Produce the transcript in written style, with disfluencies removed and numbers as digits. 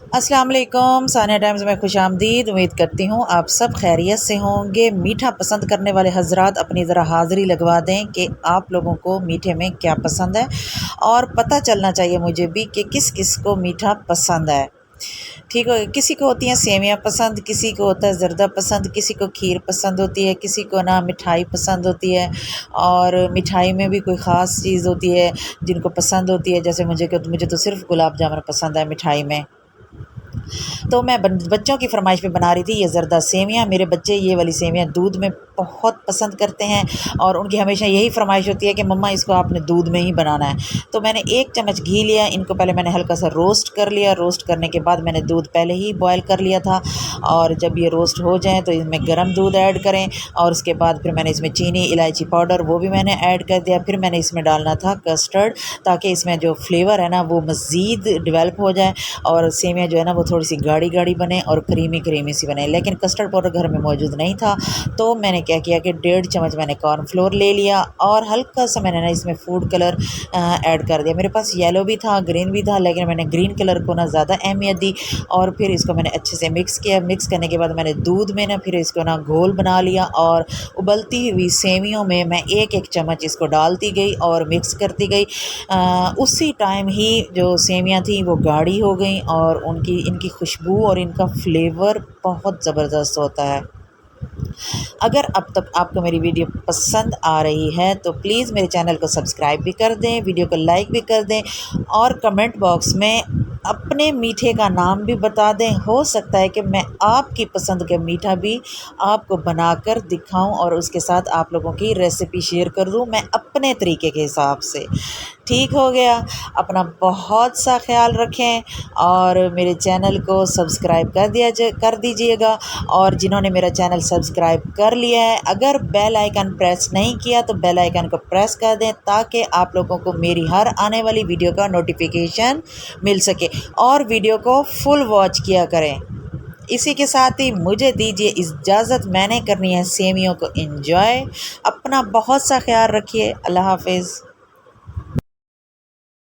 अस्सलाम वालेकुम। सानिया टाइम्स में खुशामदीद। उम्मीद करती हूँ आप सब खैरियत से होंगे। मीठा पसंद करने वाले हज़रात अपनी ज़रा हाज़िरी लगवा दें कि आप लोगों को मीठे में क्या पसंद है, और पता चलना चाहिए मुझे भी कि किस किस को मीठा पसंद है। ठीक है, किसी को होती हैं सेवियाँ पसंद, किसी को होता है ज़र्दा पसंद, किसी को खीर पसंद होती है, किसी को ना मिठाई पसंद होती है। और मिठाई में भी कोई ख़ास चीज़ होती है जिनको पसंद होती है, जैसे मुझे तो सिर्फ़ गुलाब जामुन पसंद है मिठाई में। तो मैं बच्चों की फ़रमाइश पे बना रही थी ये ज़र्दा सेवियाँ। मेरे बच्चे ये वाली सेवियाँ दूध में बहुत पसंद करते हैं, और उनकी हमेशा यही फ़रमाइश होती है कि मम्मा इसको आपने दूध में ही बनाना है। तो मैंने 1 चम्मच घी लिया, इनको पहले मैंने हल्का सा रोस्ट कर लिया। रोस्ट करने के बाद मैंने दूध पहले ही बॉयल कर लिया था, और जब ये रोस्ट हो जाएँ तो इसमें गर्म दूध ऐड करें, और उसके बाद फिर मैंने इसमें चीनी, इलायची पाउडर वो भी मैंने ऐड कर दिया। फिर मैंने इसमें डालना था कस्टर्ड, ताकि इसमें जो फ्लेवर है ना वो मज़ीद डेवलप हो जाए, और सेवियाँ जो है ना वो थोड़ी सी गाढ़ी गाढ़ी बने और क्रीमी क्रीमी सी बने। लेकिन कस्टर्ड पाउडर घर में मौजूद नहीं था, तो मैंने क्या किया कि 1.5 चम्मच मैंने कॉर्नफ्लोर ले लिया, और हल्का सा मैंने ना इसमें फूड कलर ऐड कर दिया। मेरे पास येलो भी था, ग्रीन भी था, लेकिन मैंने ग्रीन कलर को ना ज़्यादा अहमियत दी। और फिर इसको मैंने अच्छे से मिक्स किया। मिक्स करने के बाद मैंने दूध में ना फिर इसको ना घोल बना लिया, और उबलती हुई सेवियों में मैं एक एक चम्मच इसको डालती गई और मिक्स करती गई। उसी टाइम ही जो सेवियाँ थी वो गाढ़ी हो गई, और इनकी खुशबू और इनका फ्लेवर बहुत ज़बरदस्त होता है। अगर अब तक आपको मेरी वीडियो पसंद आ रही है तो प्लीज़ मेरे चैनल को सब्सक्राइब भी कर दें, वीडियो को लाइक भी कर दें, और कमेंट बॉक्स में अपने मीठे का नाम भी बता दें। हो सकता है कि मैं आपकी पसंद का मीठा भी आपको बनाकर दिखाऊं, और उसके साथ आप लोगों की रेसिपी शेयर कर दूं मैं अपने तरीके के हिसाब से। ठीक हो गया। अपना बहुत सा ख्याल रखें, और मेरे चैनल को सब्सक्राइब कर दीजिएगा। और जिन्होंने मेरा चैनल सब्सक्राइब कर लिया है, अगर बेल आइकन प्रेस नहीं किया तो बेल आइकन को प्रेस कर दें, ताकि आप लोगों को मेरी हर आने वाली वीडियो का नोटिफिकेशन मिल सके, और वीडियो को फुल वॉच किया करें। इसी के साथ ही मुझे दीजिए इजाज़त, मैंने करनी है सेवियों को एंजॉय। अपना बहुत सा ख्याल रखिए। अल्लाह हाफ़िज़।